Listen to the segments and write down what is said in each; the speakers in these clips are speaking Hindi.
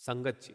संगत जी,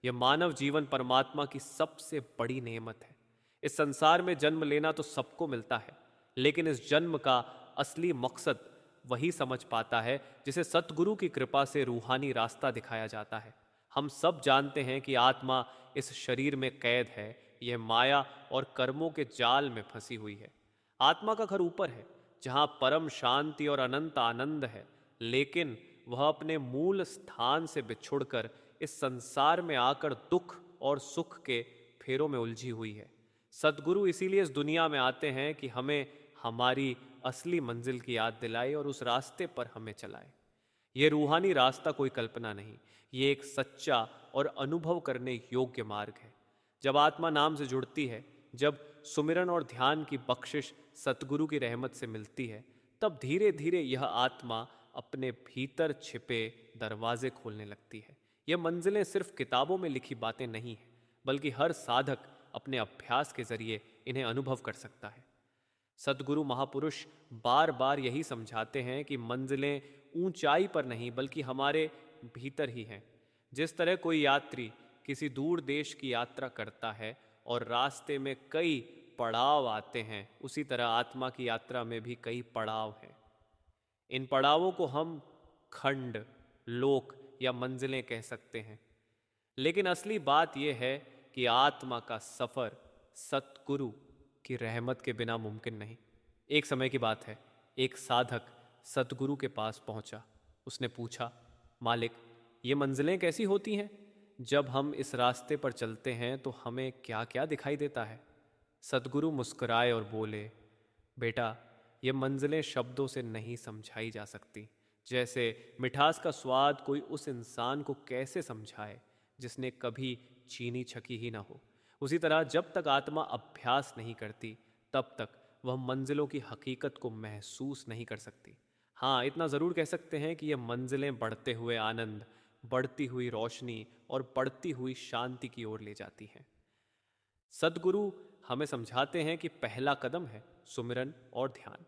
यह मानव जीवन परमात्मा की सबसे बड़ी नेमत है। इस संसार में जन्म लेना तो सबको मिलता है, लेकिन इस जन्म का असली मकसद वही समझ पाता है जिसे सतगुरु की कृपा से रूहानी रास्ता दिखाया जाता है। हम सब जानते हैं कि आत्मा इस शरीर में कैद है, यह माया और कर्मों के जाल में फंसी हुई है। आत्मा का घर ऊपर है, जहां परम शांति और अनंत आनंद है, लेकिन वह अपने मूल स्थान से बिछुड़कर इस संसार में आकर दुख और सुख के फेरों में उलझी हुई है। सदगुरु इसीलिए इस दुनिया में आते हैं कि हमें हमारी असली मंजिल की याद दिलाए और उस रास्ते पर हमें चलाए। यह रूहानी रास्ता कोई कल्पना नहीं, ये एक सच्चा और अनुभव करने योग्य मार्ग है। जब आत्मा नाम से जुड़ती है, जब सुमिरन और ध्यान की बख्शिश सतगुरु की रहमत से मिलती है, तब धीरे धीरे यह आत्मा अपने भीतर छिपे दरवाजे खोलने लगती है। यह मंजिलें सिर्फ किताबों में लिखी बातें नहीं हैं, बल्कि हर साधक अपने अभ्यास के जरिए इन्हें अनुभव कर सकता है। सदगुरु महापुरुष बार बार यही समझाते हैं कि मंजिलें ऊंचाई पर नहीं बल्कि हमारे भीतर ही हैं। जिस तरह कोई यात्री किसी दूर देश की यात्रा करता है और रास्ते में कई पड़ाव आते हैं, उसी तरह आत्मा की यात्रा में भी कई पड़ाव हैं। इन पड़ावों को हम खंड, लोक या मंजिलें कह सकते हैं, लेकिन असली बात यह है कि आत्मा का सफर सतगुरु की रहमत के बिना मुमकिन नहीं। एक समय की बात है, एक साधक सतगुरु के पास पहुंचा। उसने पूछा, मालिक, ये मंजिलें कैसी होती हैं? जब हम इस रास्ते पर चलते हैं तो हमें क्या क्या दिखाई देता है? सतगुरु मुस्कुराए और बोले, बेटा, ये मंजिलें शब्दों से नहीं समझाई जा सकती। जैसे मिठास का स्वाद कोई उस इंसान को कैसे समझाए जिसने कभी चीनी छकी ही ना हो, उसी तरह जब तक आत्मा अभ्यास नहीं करती, तब तक वह मंजिलों की हकीकत को महसूस नहीं कर सकती। हाँ, इतना ज़रूर कह सकते हैं कि ये मंजिलें बढ़ते हुए आनंद, बढ़ती हुई रोशनी और बढ़ती हुई शांति की ओर ले जाती हैं। सदगुरु हमें समझाते हैं कि पहला कदम है सुमिरन और ध्यान।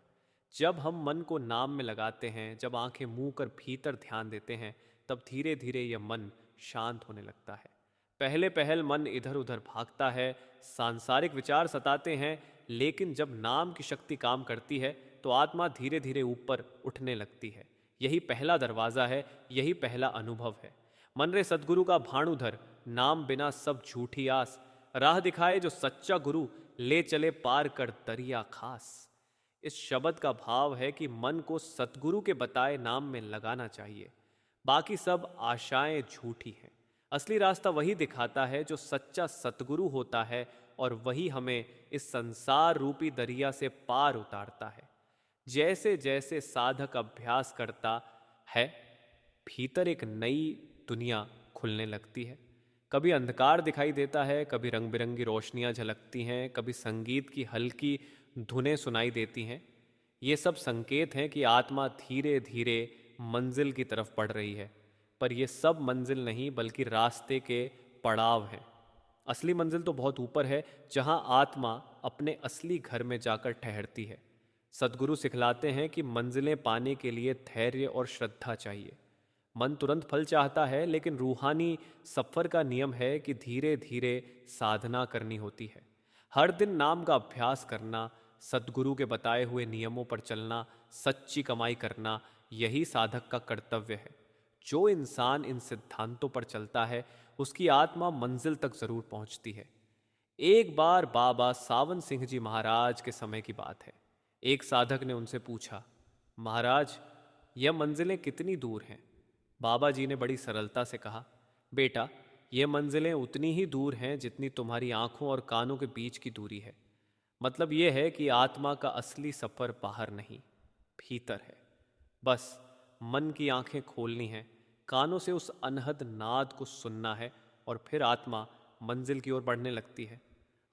जब हम मन को नाम में लगाते हैं, जब आंखें मूंद कर भीतर ध्यान देते हैं, तब धीरे धीरे यह मन शांत होने लगता है। पहले पहल मन इधर उधर भागता है, सांसारिक विचार सताते हैं, लेकिन जब नाम की शक्ति काम करती है तो आत्मा धीरे धीरे ऊपर उठने लगती है। यही पहला दरवाज़ा है, यही पहला अनुभव है। मन रे सदगुरु का भाणुधर, नाम बिना सब झूठी आस, राह दिखाए जो सच्चा गुरु, ले चले पार कर दरिया खास। इस शब्द का भाव है कि मन को सतगुरु के बताए नाम में लगाना चाहिए। बाकी सब आशाएं झूठी हैं। असली रास्ता वही दिखाता है जो सच्चा सतगुरु होता है, और वही हमें इस संसार रूपी दरिया से पार उतारता है। जैसे जैसे साधक अभ्यास करता है, भीतर एक नई दुनिया खुलने लगती है। कभी अंधकार दिखाई देता है, कभी रंग बिरंगी रोशनियां झलकती हैं, कभी संगीत की हल्की धुनें सुनाई देती हैं। ये सब संकेत हैं कि आत्मा धीरे धीरे मंजिल की तरफ बढ़ रही है। पर ये सब मंजिल नहीं बल्कि रास्ते के पड़ाव हैं। असली मंजिल तो बहुत ऊपर है, जहां आत्मा अपने असली घर में जाकर ठहरती है। सदगुरु सिखलाते हैं कि मंजिलें पाने के लिए धैर्य और श्रद्धा चाहिए। मन तुरंत फल चाहता है, लेकिन रूहानी सफ़र का नियम है कि धीरे धीरे साधना करनी होती है। हर दिन नाम का अभ्यास करना, सदगुरु के बताए हुए नियमों पर चलना, सच्ची कमाई करना, यही साधक का कर्तव्य है। जो इंसान इन सिद्धांतों पर चलता है, उसकी आत्मा मंजिल तक जरूर पहुंचती है। एक बार बाबा सावन सिंह जी महाराज के समय की बात है। एक साधक ने उनसे पूछा, महाराज, यह मंजिलें कितनी दूर हैं? बाबा जी ने बड़ी सरलता से कहा, बेटा, ये मंजिलें उतनी ही दूर हैं जितनी तुम्हारी आंखों और कानों के बीच की दूरी है। मतलब यह है कि आत्मा का असली सफ़र बाहर नहीं, भीतर है। बस मन की आंखें खोलनी हैं, कानों से उस अनहद नाद को सुनना है, और फिर आत्मा मंजिल की ओर बढ़ने लगती है।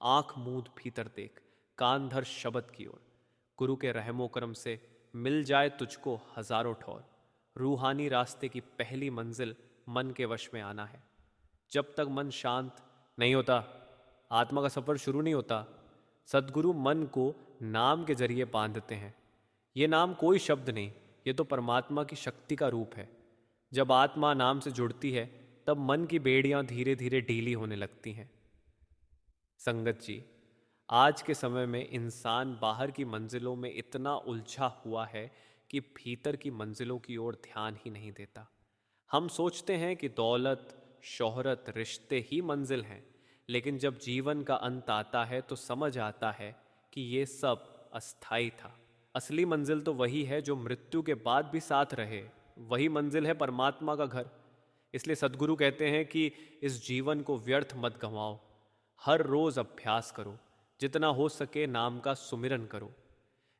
आंख मूंद भीतर देख, कान धर शब्द की ओर। गुरु के रहमो करम से मिल जाए तुझको हजारों ठौर। रूहानी रास्ते की पहली मंजिल मन के वश में आना है। जब तक मन शांत नहीं होता, आत्मा का सफ़र शुरू नहीं होता। सदगुरु मन को नाम के जरिए बांधते हैं। ये नाम कोई शब्द नहीं, ये तो परमात्मा की शक्ति का रूप है। जब आत्मा नाम से जुड़ती है, तब मन की बेड़ियां धीरे धीरे ढीली होने लगती हैं। संगत जी, आज के समय में इंसान बाहर की मंजिलों में इतना उलझा हुआ है कि भीतर की मंजिलों की ओर ध्यान ही नहीं देता। हम सोचते हैं कि दौलत, शोहरत, रिश्ते ही मंजिल हैं, लेकिन जब जीवन का अंत आता है तो समझ आता है कि ये सब अस्थाई था। असली मंजिल तो वही है जो मृत्यु के बाद भी साथ रहे। वही मंजिल है परमात्मा का घर। इसलिए सद्गुरु कहते हैं कि इस जीवन को व्यर्थ मत गंवाओ। हर रोज अभ्यास करो, जितना हो सके नाम का सुमिरन करो।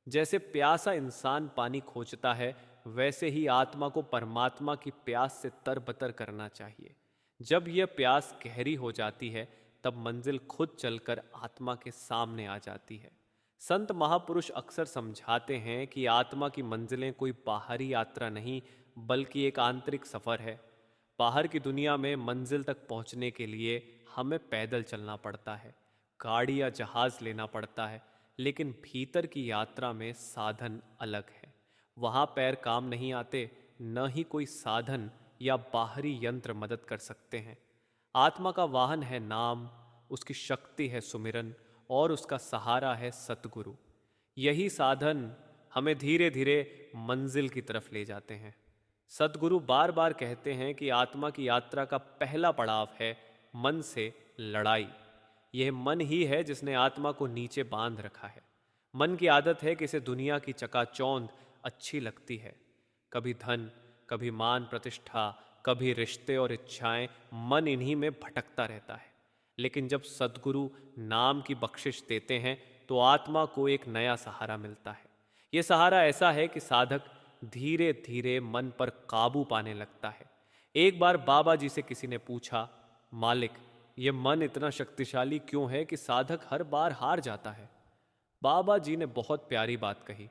जैसे प्यासा इंसान पानी खोजता है, वैसे ही आत्मा को परमात्मा की प्यास से तरबतर करना चाहिए। जब यह प्यास गहरी हो जाती है, तब मंजिल खुद चलकर आत्मा के सामने आ जाती है। संत महापुरुष अक्सर समझाते हैं कि आत्मा की मंजिलें कोई बाहरी यात्रा नहीं, बल्कि एक आंतरिक सफर है। बाहर की दुनिया में मंजिल तक पहुंचने के लिए हमें पैदल चलना पड़ता है, गाड़ी या जहाज लेना पड़ता है, लेकिन भीतर की यात्रा में साधन अलग है। वहाँ पैर काम नहीं आते, न ही कोई साधन या बाहरी यंत्र मदद कर सकते हैं। आत्मा का वाहन है नाम, उसकी शक्ति है सुमिरन और उसका सहारा है सतगुरु। यही साधन हमें धीरे धीरे मंजिल की तरफ ले जाते हैं। सतगुरु बार बार कहते हैं कि आत्मा की यात्रा का पहला पड़ाव है मन से लड़ाई। यह मन ही है जिसने आत्मा को नीचे बांध रखा है। मन की आदत है कि इसे दुनिया की चकाचौंध अच्छी लगती है। कभी धन, कभी मान प्रतिष्ठा, कभी रिश्ते और इच्छाएं, मन इन्हीं में भटकता रहता है। लेकिन जब सद्गुरु नाम की बख्शिश देते हैं तो आत्मा को एक नया सहारा मिलता है। यह सहारा ऐसा है कि साधक धीरे धीरे मन पर काबू पाने लगता है। एक बार बाबा जी से किसी ने पूछा, मालिक, ये मन इतना शक्तिशाली क्यों है कि साधक हर बार हार जाता है? बाबा जी ने बहुत प्यारी बात कही,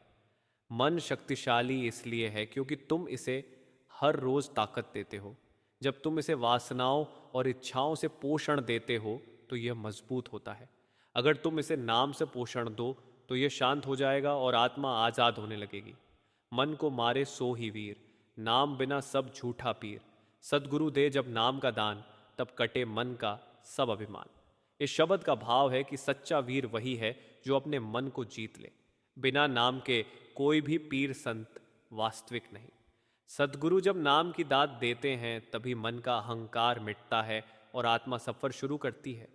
मन शक्तिशाली इसलिए है क्योंकि तुम इसे हर रोज ताकत देते हो। जब तुम इसे वासनाओं और इच्छाओं से पोषण देते हो तो यह मजबूत होता है। अगर तुम इसे नाम से पोषण दो तो यह शांत हो जाएगा और आत्मा आजाद होने लगेगी। मन को मारे सो ही वीर, नाम बिना सब झूठा पीर। सद्गुरु दे जब नाम का दान, तब कटे मन का सब अभिमान। इस शब्द का भाव है कि सच्चा वीर वही है जो अपने मन को जीत ले। बिना नाम के कोई भी पीर संत वास्तविक नहीं। सद्गुरु जब नाम की दात देते हैं तभी मन का अहंकार मिटता है और आत्मा सफर शुरू करती है।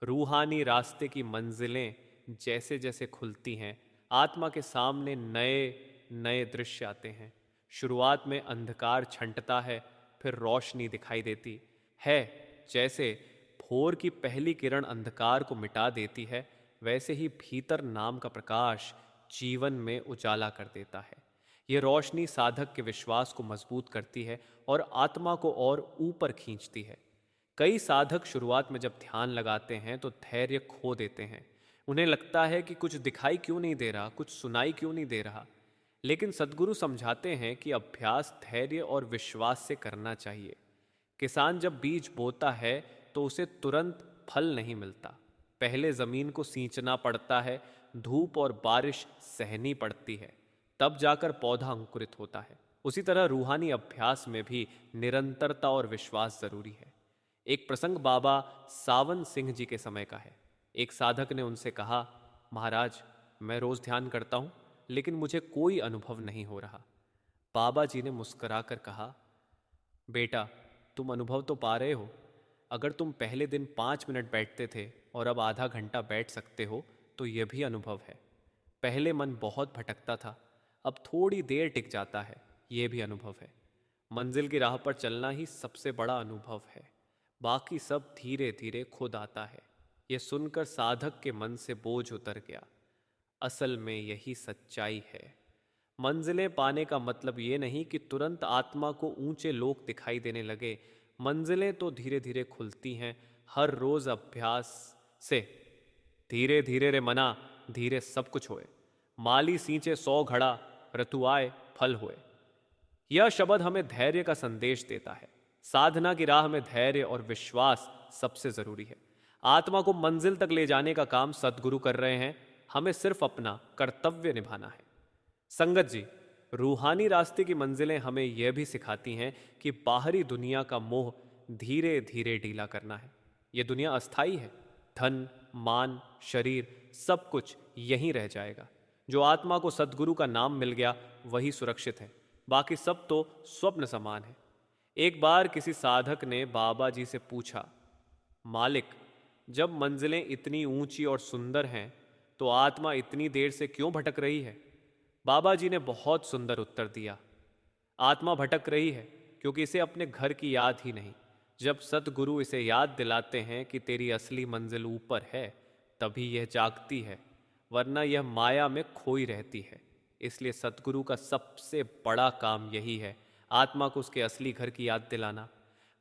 रूहानी रास्ते की मंजिलें जैसे जैसे खुलती हैं, आत्मा के सामने नए नए दृश्य आते हैं। शुरुआत में अंधकार छंटता है, फिर रोशनी दिखाई देती है। जैसे भोर की पहली किरण अंधकार को मिटा देती है, वैसे ही भीतर नाम का प्रकाश जीवन में उजाला कर देता है। ये रोशनी साधक के विश्वास को मजबूत करती है और आत्मा को और ऊपर खींचती है। कई साधक शुरुआत में जब ध्यान लगाते हैं तो धैर्य खो देते हैं। उन्हें लगता है कि कुछ दिखाई क्यों नहीं दे रहा, कुछ सुनाई क्यों नहीं दे रहा। लेकिन सद्गुरु समझाते हैं कि अभ्यास धैर्य और विश्वास से करना चाहिए। किसान जब बीज बोता है तो उसे तुरंत फल नहीं मिलता। पहले जमीन को सींचना पड़ता है, धूप और बारिश सहनी पड़ती है, तब जाकर पौधा अंकुरित होता है। उसी तरह रूहानी अभ्यास में भी निरंतरता और विश्वास जरूरी है। एक प्रसंग बाबा सावन सिंह जी के समय का है। एक साधक ने उनसे कहा, महाराज, मैं रोज ध्यान करता हूं, लेकिन मुझे कोई अनुभव नहीं हो रहा। बाबा जी ने मुस्कुराकर कहा, बेटा, तुम अनुभव तो पा रहे हो। अगर तुम पहले दिन 5 मिनट बैठते थे और अब आधा घंटा बैठ सकते हो तो यह भी अनुभव है। पहले मन बहुत भटकता था, अब थोड़ी देर टिक जाता है, यह भी अनुभव है। मंजिल की राह पर चलना ही सबसे बड़ा अनुभव है, बाकी सब धीरे धीरे खुद आता है। यह सुनकर साधक के मन से बोझ उतर गया। असल में यही सच्चाई है। मंजिलें पाने का मतलब ये नहीं कि तुरंत आत्मा को ऊंचे लोक दिखाई देने लगे। मंजिलें तो धीरे धीरे खुलती हैं, हर रोज अभ्यास से। धीरे धीरे रे मना, धीरे सब कुछ होए। माली सींचे 100 घड़ा, ऋतु आए फल होए। यह शब्द हमें धैर्य का संदेश देता है। साधना की राह में धैर्य और विश्वास सबसे जरूरी है। आत्मा को मंजिल तक ले जाने का काम सद्गुरु कर रहे हैं, हमें सिर्फ अपना कर्तव्य निभाना है। संगत जी, रूहानी रास्ते की मंजिलें हमें यह भी सिखाती हैं कि बाहरी दुनिया का मोह धीरे धीरे ढीला करना है। यह दुनिया अस्थाई है। धन, मान, शरीर सब कुछ यहीं रह जाएगा। जो आत्मा को सद्गुरु का नाम मिल गया वही सुरक्षित है, बाकी सब तो स्वप्न समान है। एक बार किसी साधक ने बाबा जी से पूछा, मालिक, जब मंजिलें इतनी ऊंची और सुंदर हैं तो आत्मा इतनी देर से क्यों भटक रही है? बाबा जी ने बहुत सुंदर उत्तर दिया, आत्मा भटक रही है क्योंकि इसे अपने घर की याद ही नहीं। जब सतगुरु इसे याद दिलाते हैं कि तेरी असली मंजिल ऊपर है, तभी यह जागती है, वरना यह माया में खोई रहती है। इसलिए सतगुरु का सबसे बड़ा काम यही है, आत्मा को उसके असली घर की याद दिलाना।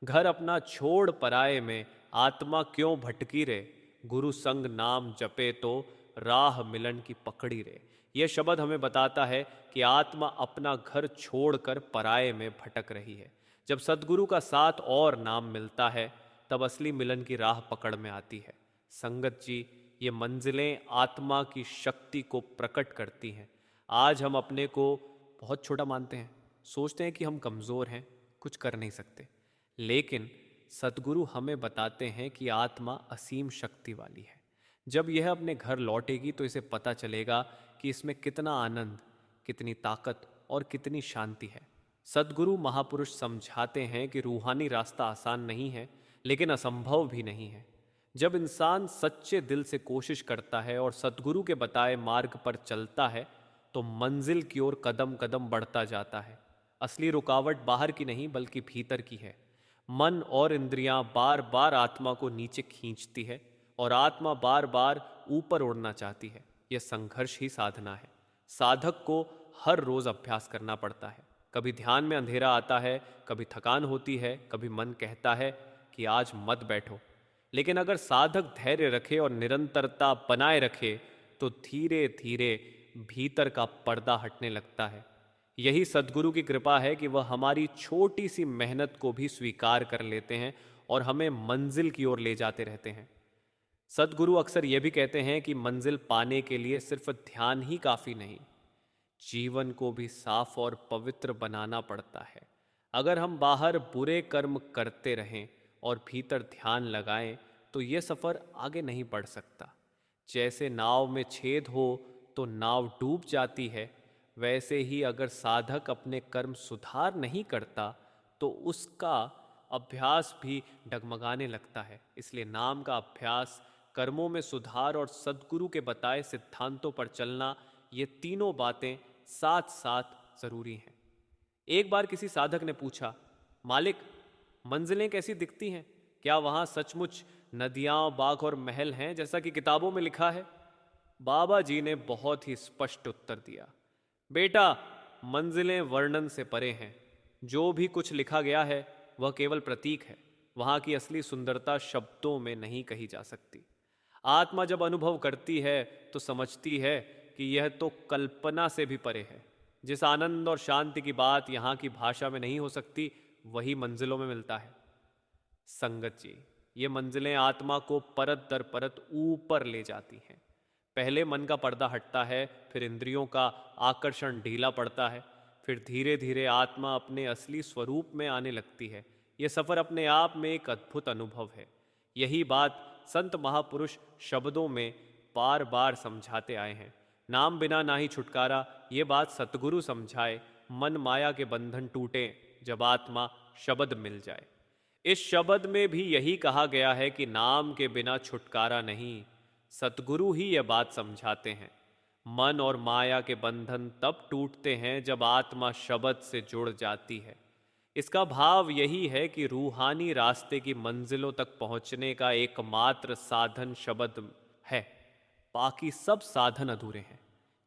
घर अपना छोड़ पराए में आत्मा क्यों भटकी रे, गुरु संग नाम जपे तो राह मिलन की पकड़ी रे। यह शब्द हमें बताता है कि आत्मा अपना घर छोड़कर पराये में भटक रही है। जब सद्गुरु का साथ और नाम मिलता है तब असली मिलन की राह पकड़ में आती है। संगत जी, ये मंजिलें आत्मा की शक्ति को प्रकट करती हैं। आज हम अपने को बहुत छोटा मानते हैं, सोचते हैं कि हम कमज़ोर हैं, कुछ कर नहीं सकते। लेकिन सद्गुरु हमें बताते हैं कि आत्मा असीम शक्ति वाली है। जब यह अपने घर लौटेगी तो इसे पता चलेगा कि इसमें कितना आनंद, कितनी ताकत और कितनी शांति है। सद्गुरु महापुरुष समझाते हैं कि रूहानी रास्ता आसान नहीं है, लेकिन असंभव भी नहीं है। जब इंसान सच्चे दिल से कोशिश करता है और सद्गुरु के बताए मार्ग पर चलता है तो मंजिल की ओर कदम कदम बढ़ता जाता है। असली रुकावट बाहर की नहीं बल्कि भीतर की है। मन और इंद्रियां बार बार आत्मा को नीचे खींचती है और आत्मा बार बार ऊपर उड़ना चाहती है। यह संघर्ष ही साधना है। साधक को हर रोज अभ्यास करना पड़ता है। कभी ध्यान में अंधेरा आता है, कभी थकान होती है, कभी मन कहता है कि आज मत बैठो। लेकिन अगर साधक धैर्य रखे और निरंतरता बनाए रखे तो धीरे धीरे भीतर का पर्दा हटने लगता है। यही सद्गुरु की कृपा है कि वह हमारी छोटी सी मेहनत को भी स्वीकार कर लेते हैं और हमें मंजिल की ओर ले जाते रहते हैं। सद्गुरु अक्सर यह भी कहते हैं कि मंजिल पाने के लिए सिर्फ ध्यान ही काफी नहीं, जीवन को भी साफ और पवित्र बनाना पड़ता है। अगर हम बाहर बुरे कर्म करते रहें और भीतर ध्यान लगाएं तो यह सफर आगे नहीं बढ़ सकता। जैसे नाव में छेद हो तो नाव डूब जाती है, वैसे ही अगर साधक अपने कर्म सुधार नहीं करता तो उसका अभ्यास भी डगमगाने लगता है। इसलिए नाम का अभ्यास, कर्मों में सुधार और सद्गुरु के बताए सिद्धांतों पर चलना, ये तीनों बातें साथ साथ जरूरी हैं। एक बार किसी साधक ने पूछा, मालिक, मंजिलें कैसी दिखती हैं? क्या वहाँ सचमुच नदियाँ, बाग और महल हैं जैसा कि किताबों में लिखा है? बाबा जी ने बहुत ही स्पष्ट उत्तर दिया, बेटा, मंजिलें वर्णन से परे हैं। जो भी कुछ लिखा गया है वह केवल प्रतीक है। वहाँ की असली सुंदरता शब्दों में नहीं कही जा सकती। आत्मा जब अनुभव करती है तो समझती है कि यह तो कल्पना से भी परे है। जिस आनंद और शांति की बात यहाँ की भाषा में नहीं हो सकती, वही मंजिलों में मिलता है। संगत जी, ये मंजिलें आत्मा को परत दर परत ऊपर ले जाती हैं। पहले मन का पर्दा हटता है, फिर इंद्रियों का आकर्षण ढीला पड़ता है, फिर धीरे धीरे आत्मा अपने असली स्वरूप में आने लगती है। यह सफर अपने आप में एक अद्भुत अनुभव है। यही बात संत महापुरुष शब्दों में बार बार समझाते आए हैं। नाम बिना ना ही छुटकारा, ये बात सतगुरु समझाए। मन माया के बंधन टूटे जब आत्मा शब्द मिल जाए। इस शब्द में भी यही कहा गया है कि नाम के बिना छुटकारा नहीं। सतगुरु ही यह बात समझाते हैं। मन और माया के बंधन तब टूटते हैं जब आत्मा शब्द से जुड़ जाती है। इसका भाव यही है कि रूहानी रास्ते की मंजिलों तक पहुंचने का एकमात्र साधन शब्द है। बाकी सब साधन अधूरे हैं।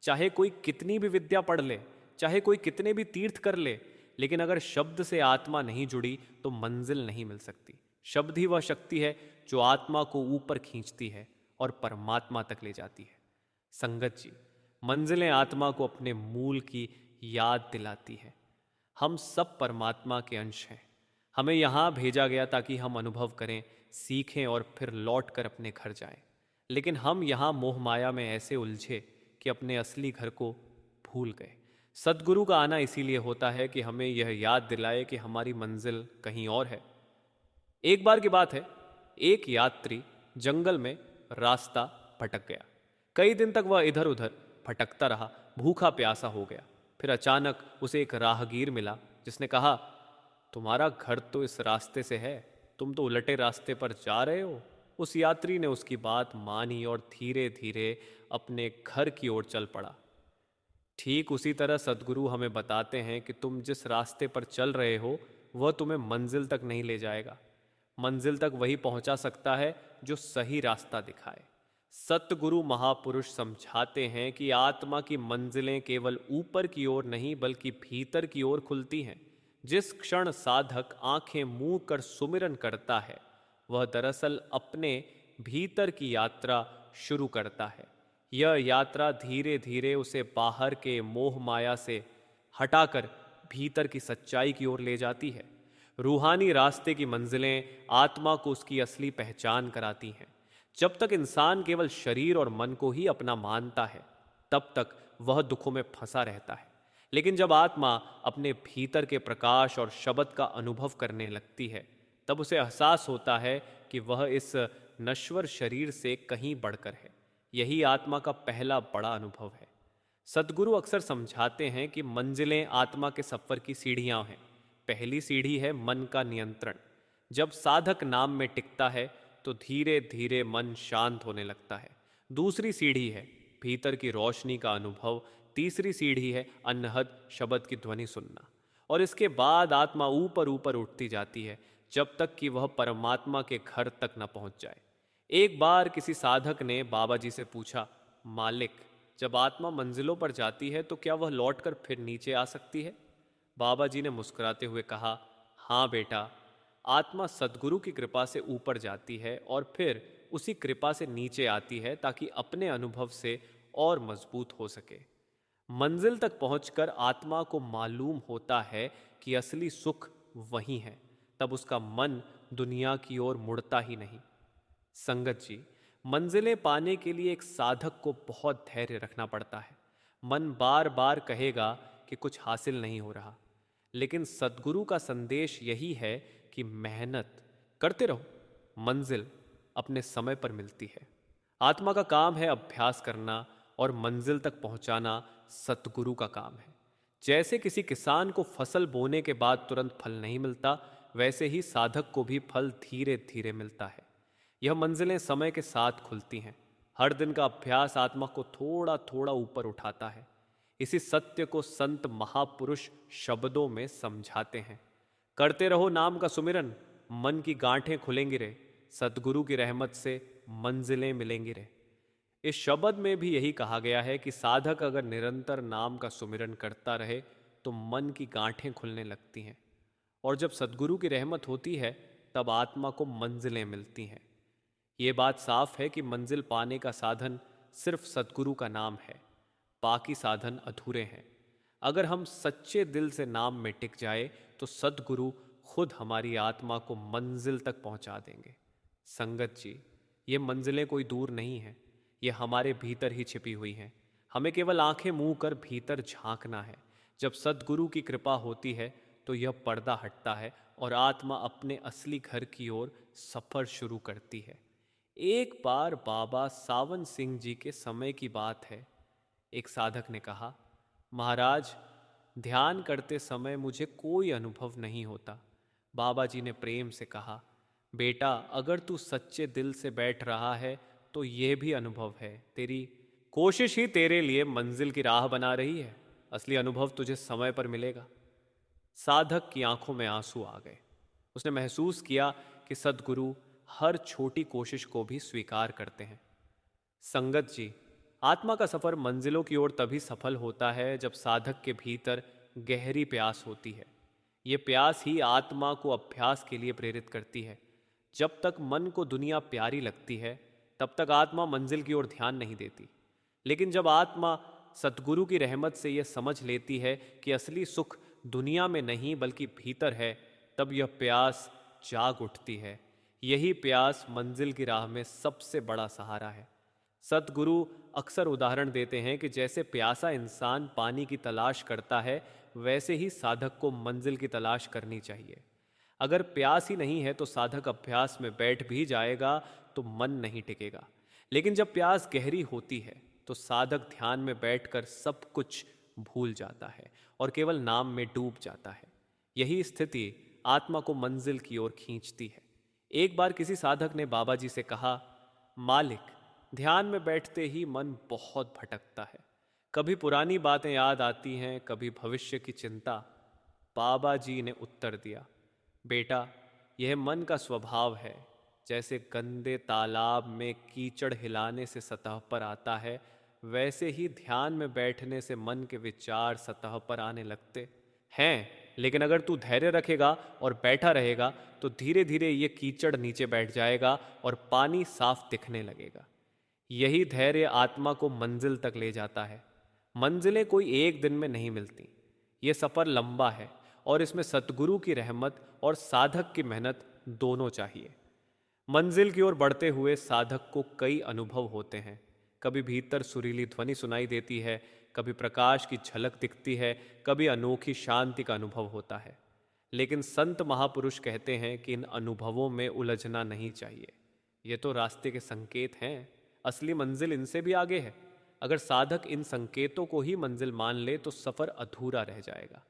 चाहे कोई कितनी भी विद्या पढ़ ले, चाहे कोई कितने भी तीर्थ कर ले, लेकिन अगर शब्द से आत्मा नहीं जुड़ी तो मंजिल नहीं मिल सकती। शब्द ही वह शक्ति है जो आत्मा को ऊपर खींचती है और परमात्मा तक ले जाती है। संगत जी, मंजिलें आत्मा को अपने मूल की याद दिलाती है। हम सब परमात्मा के अंश हैं। हमें यहाँ भेजा गया ताकि हम अनुभव करें, सीखें और फिर लौट कर अपने घर जाएं। लेकिन हम यहाँ मोह माया में ऐसे उलझे कि अपने असली घर को भूल गए। सद्गुरु का आना इसीलिए होता है कि हमें यह याद दिलाए कि हमारी मंजिल कहीं और है। एक बार की बात है, एक यात्री जंगल में रास्ता भटक गया। कई दिन तक वह इधर उधर भटकता रहा, भूखा प्यासा हो गया। फिर अचानक उसे एक राहगीर मिला जिसने कहा, तुम्हारा घर तो इस रास्ते से है, तुम तो उलटे रास्ते पर जा रहे हो। उस यात्री ने उसकी बात मानी और धीरे धीरे अपने घर की ओर चल पड़ा। ठीक उसी तरह सद्गुरु हमें बताते हैं कि तुम जिस रास्ते पर चल रहे हो वह तुम्हें मंजिल तक नहीं ले जाएगा। मंजिल तक वही पहुंचा सकता है जो सही रास्ता दिखाए। सतगुरु महापुरुष समझाते हैं कि आत्मा की मंजिलें केवल ऊपर की ओर नहीं बल्कि भीतर की ओर खुलती हैं। जिस क्षण साधक आंखें मूंद कर सुमिरन करता है वह दरअसल अपने भीतर की यात्रा शुरू करता है। यह यात्रा धीरे धीरे उसे बाहर के मोह माया से हटाकर भीतर की सच्चाई की ओर ले जाती है। रूहानी रास्ते की मंजिलें आत्मा को उसकी असली पहचान कराती हैं। जब तक इंसान केवल शरीर और मन को ही अपना मानता है तब तक वह दुखों में फंसा रहता है। लेकिन जब आत्मा अपने भीतर के प्रकाश और शब्द का अनुभव करने लगती है तब उसे एहसास होता है कि वह इस नश्वर शरीर से कहीं बढ़कर है। यही आत्मा का पहला बड़ा अनुभव है। सद्गुरु अक्सर समझाते हैं कि मंजिलें आत्मा के सफर की सीढ़ियां हैं। पहली सीढ़ी है मन का नियंत्रण। जब साधक नाम में टिकता है तो धीरे धीरे मन शांत होने लगता है। दूसरी सीढ़ी है भीतर की रोशनी का अनुभव। तीसरी सीढ़ी है अनहद शब्द की ध्वनि सुनना। और इसके बाद आत्मा ऊपर ऊपर उठती जाती है जब तक कि वह परमात्मा के घर तक न पहुंच जाए। एक बार किसी साधक ने बाबा जी से पूछा, मालिक, जब आत्मा मंजिलों पर जाती है तो क्या वह लौटकर फिर नीचे आ सकती है? बाबा जी ने मुस्कुराते हुए कहा, हाँ बेटा, आत्मा सद्गुरु की कृपा से ऊपर जाती है और फिर उसी कृपा से नीचे आती है ताकि अपने अनुभव से और मजबूत हो सके। मंजिल तक पहुंचकर आत्मा को मालूम होता है कि असली सुख वहीं है। तब उसका मन दुनिया की ओर मुड़ता ही नहीं। संगत जी, मंजिलें पाने के लिए एक साधक को बहुत धैर्य रखना पड़ता है। मन बार बार कहेगा कि कुछ हासिल नहीं हो रहा, लेकिन सद्गुरु का संदेश यही है कि मेहनत करते रहो, मंजिल अपने समय पर मिलती है। आत्मा का काम है अभ्यास करना और मंजिल तक पहुंचाना सतगुरु का काम है। जैसे किसी किसान को फसल बोने के बाद तुरंत फल नहीं मिलता, वैसे ही साधक को भी फल धीरे धीरे मिलता है। यह मंजिलें समय के साथ खुलती हैं। हर दिन का अभ्यास आत्मा को थोड़ा थोड़ा ऊपर उठाता है। इसी सत्य को संत महापुरुष शब्दों में समझाते हैं। करते रहो नाम का सुमिरन, मन की गांठें खुलेंगी रे, सतगुरु की रहमत से मंजिलें मिलेंगी रे। इस शब्द में भी यही कहा गया है कि साधक अगर निरंतर नाम का सुमिरन करता रहे तो मन की गांठें खुलने लगती हैं, और जब सतगुरु की रहमत होती है तब आत्मा को मंजिलें मिलती हैं। ये बात साफ है कि मंजिल पाने का साधन सिर्फ सतगुरु का नाम है, बाकी साधन अधूरे हैं। अगर हम सच्चे दिल से नाम में टिक जाए तो सतगुरु खुद हमारी आत्मा को मंजिल तक पहुंचा देंगे। संगत जी, ये मंजिलें कोई दूर नहीं हैं, ये हमारे भीतर ही छिपी हुई हैं। हमें केवल आंखें मूंद कर भीतर झांकना है। जब सतगुरु की कृपा होती है तो यह पर्दा हटता है और आत्मा अपने असली घर की ओर सफर शुरू करती है। एक बार बाबा सावन सिंह जी के समय की बात है। एक साधक ने कहा, महाराज, ध्यान करते समय मुझे कोई अनुभव नहीं होता। बाबा जी ने प्रेम से कहा, बेटा, अगर तू सच्चे दिल से बैठ रहा है तो यह भी अनुभव है। तेरी कोशिश ही तेरे लिए मंजिल की राह बना रही है। असली अनुभव तुझे समय पर मिलेगा। साधक की आंखों में आंसू आ गए। उसने महसूस किया कि सद्गुरु हर छोटी कोशिश को भी स्वीकार करते हैं। संगत जी, आत्मा का सफर मंजिलों की ओर तभी सफल होता है जब साधक के भीतर गहरी प्यास होती है। ये प्यास ही आत्मा को अभ्यास के लिए प्रेरित करती है। जब तक मन को दुनिया प्यारी लगती है तब तक आत्मा मंजिल की ओर ध्यान नहीं देती। लेकिन जब आत्मा सतगुरु की रहमत से यह समझ लेती है कि असली सुख दुनिया में नहीं बल्कि भीतर है, तब यह प्यास जाग उठती है। यही प्यास मंजिल की राह में सबसे बड़ा सहारा है। सतगुरु अक्सर उदाहरण देते हैं कि जैसे प्यासा इंसान पानी की तलाश करता है, वैसे ही साधक को मंजिल की तलाश करनी चाहिए। अगर प्यास ही नहीं है तो साधक अभ्यास में बैठ भी जाएगा तो मन नहीं टिकेगा। लेकिन जब प्यास गहरी होती है तो साधक ध्यान में बैठकर सब कुछ भूल जाता है और केवल नाम में डूब जाता है। यही स्थिति आत्मा को मंजिल की ओर खींचती है। एक बार किसी साधक ने बाबा जी से कहा, मालिक, ध्यान में बैठते ही मन बहुत भटकता है। कभी पुरानी बातें याद आती हैं, कभी भविष्य की चिंता। बाबा जी ने उत्तर दिया, बेटा, यह मन का स्वभाव है। जैसे गंदे तालाब में कीचड़ हिलाने से सतह पर आता है, वैसे ही ध्यान में बैठने से मन के विचार सतह पर आने लगते हैं। लेकिन अगर तू धैर्य रखेगा और बैठा रहेगा तो धीरे धीरे ये कीचड़ नीचे बैठ जाएगा और पानी साफ दिखने लगेगा। यही धैर्य आत्मा को मंजिल तक ले जाता है। मंजिलें कोई एक दिन में नहीं मिलती। ये सफ़र लंबा है और इसमें सतगुरु की रहमत और साधक की मेहनत दोनों चाहिए। मंजिल की ओर बढ़ते हुए साधक को कई अनुभव होते हैं। कभी भीतर सुरीली ध्वनि सुनाई देती है, कभी प्रकाश की झलक दिखती है, कभी अनोखी शांति का अनुभव होता है। लेकिन संत महापुरुष कहते हैं कि इन अनुभवों में उलझना नहीं चाहिए। ये तो रास्ते के संकेत हैं, असली मंजिल इनसे भी आगे है। अगर साधक इन संकेतों को ही मंजिल मान ले तो सफ़र अधूरा रह जाएगा।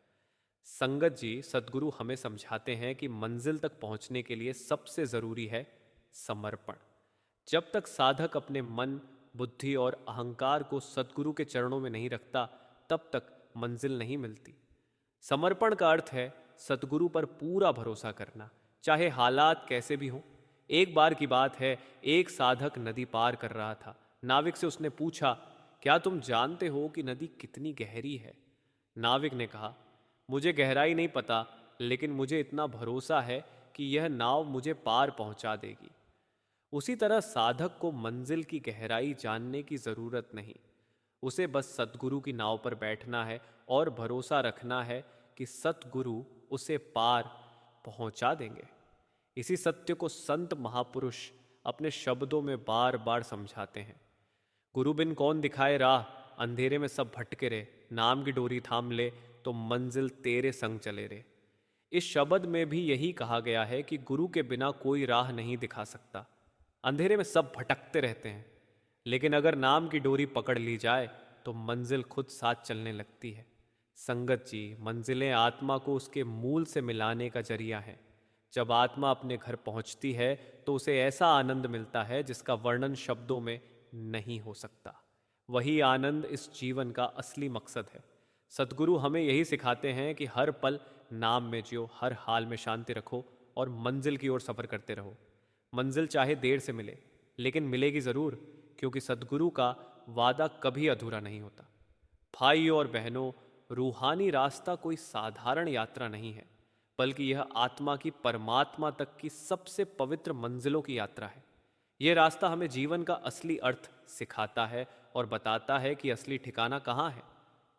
संगत जी, सद्गुरु हमें समझाते हैं कि मंजिल तक पहुंचने के लिए सबसे ज़रूरी है समर्पण। जब तक साधक अपने मन, बुद्धि और अहंकार को सद्गुरु के चरणों में नहीं रखता, तब तक मंजिल नहीं मिलती। समर्पण का अर्थ है सद्गुरु पर पूरा भरोसा करना, चाहे हालात कैसे भी हों। एक बार की बात है, एक साधक नदी पार कर रहा था। नाविक से उसने पूछा, क्या तुम जानते हो कि नदी कितनी गहरी है? नाविक ने कहा, मुझे गहराई नहीं पता, लेकिन मुझे इतना भरोसा है कि यह नाव मुझे पार पहुंचा देगी। उसी तरह साधक को मंजिल की गहराई जानने की जरूरत नहीं। उसे बस सतगुरु की नाव पर बैठना है और भरोसा रखना है कि सतगुरु उसे पार पहुंचा देंगे। इसी सत्य को संत महापुरुष अपने शब्दों में बार बार समझाते हैं। गुरु बिन कौन दिखाए राह, अंधेरे में सब भटके रे, नाम की डोरी थाम ले तो मंजिल तेरे संग चले रे। इस शब्द में भी यही कहा गया है कि गुरु के बिना कोई राह नहीं दिखा सकता। अंधेरे में सब भटकते रहते हैं, लेकिन अगर नाम की डोरी पकड़ ली जाए तो मंजिल खुद साथ चलने लगती है। संगत जी, मंजिलें आत्मा को उसके मूल से मिलाने का जरिया है। जब आत्मा अपने घर पहुंचती है तो उसे ऐसा आनंद मिलता है जिसका वर्णन शब्दों में नहीं हो सकता। वही आनंद इस जीवन का असली मकसद है। सतगुरु हमें यही सिखाते हैं कि हर पल नाम में जियो, हर हाल में शांति रखो और मंजिल की ओर सफ़र करते रहो। मंजिल चाहे देर से मिले, लेकिन मिलेगी ज़रूर, क्योंकि सतगुरु का वादा कभी अधूरा नहीं होता। भाइयों और बहनों, रूहानी रास्ता कोई साधारण यात्रा नहीं है, बल्कि यह आत्मा की परमात्मा तक की सबसे पवित्र मंजिलों की यात्रा है। यह रास्ता हमें जीवन का असली अर्थ सिखाता है और बताता है कि असली ठिकाना कहाँ है।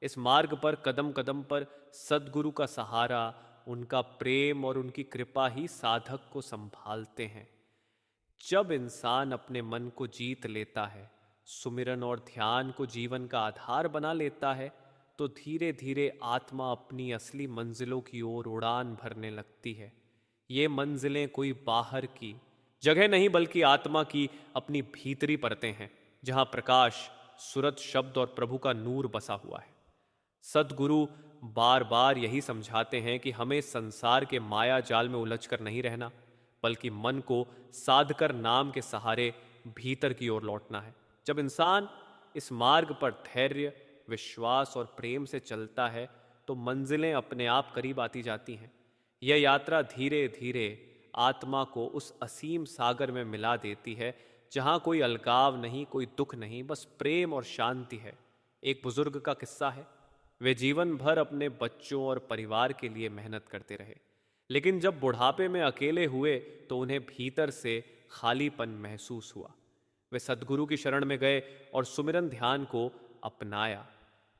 इस मार्ग पर कदम कदम पर सद्गुरु का सहारा, उनका प्रेम और उनकी कृपा ही साधक को संभालते हैं। जब इंसान अपने मन को जीत लेता है, सुमिरन और ध्यान को जीवन का आधार बना लेता है, तो धीरे धीरे आत्मा अपनी असली मंजिलों की ओर उड़ान भरने लगती है। ये मंजिलें कोई बाहर की जगह नहीं, बल्कि आत्मा की अपनी भीतरी परतें हैं, जहाँ प्रकाश, सुरत, शब्द और प्रभु का नूर बसा हुआ है। सद्गुरु बार बार यही समझाते हैं कि हमें संसार के माया जाल में उलझकर नहीं रहना, बल्कि मन को साधकर नाम के सहारे भीतर की ओर लौटना है। जब इंसान इस मार्ग पर धैर्य, विश्वास और प्रेम से चलता है तो मंजिलें अपने आप करीब आती जाती हैं। यह यात्रा धीरे धीरे आत्मा को उस असीम सागर में मिला देती है जहाँ कोई अलगाव नहीं, कोई दुख नहीं, बस प्रेम और शांति है। एक बुजुर्ग का किस्सा है। वे जीवन भर अपने बच्चों और परिवार के लिए मेहनत करते रहे, लेकिन जब बुढ़ापे में अकेले हुए तो उन्हें भीतर से खालीपन महसूस हुआ। वे सद्गुरु की शरण में गए और सुमिरन ध्यान को अपनाया।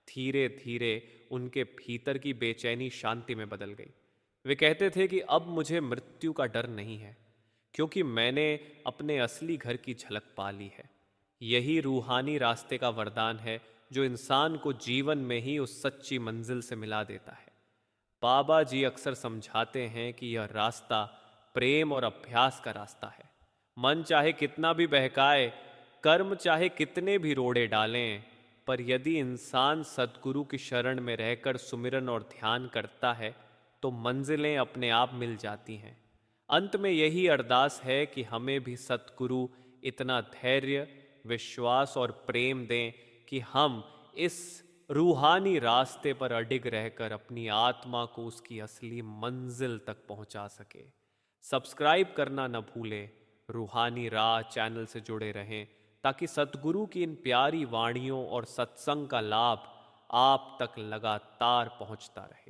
धीरे धीरे उनके भीतर की बेचैनी शांति में बदल गई। वे कहते थे कि अब मुझे मृत्यु का डर नहीं है, क्योंकि मैंने अपने असली घर की झलक पा ली है। यही रूहानी रास्ते का वरदान है जो इंसान को जीवन में ही उस सच्ची मंजिल से मिला देता है। बाबा जी अक्सर समझाते हैं कि यह रास्ता प्रेम और अभ्यास का रास्ता है। मन चाहे कितना भी बहकाए, कर्म चाहे कितने भी रोड़े डालें, पर यदि इंसान सद्गुरु की शरण में रहकर सुमिरन और ध्यान करता है तो मंजिलें अपने आप मिल जाती हैं। अंत में यही अरदास है कि हमें भी सद्गुरु इतना धैर्य, विश्वास और प्रेम दें कि हम इस रूहानी रास्ते पर अडिग रहकर अपनी आत्मा को उसकी असली मंजिल तक पहुंचा सके। सब्सक्राइब करना न भूलें। रूहानी राह चैनल से जुड़े रहें ताकि सतगुरु की इन प्यारी वाणियों और सत्संग का लाभ आप तक लगातार पहुंचता रहे।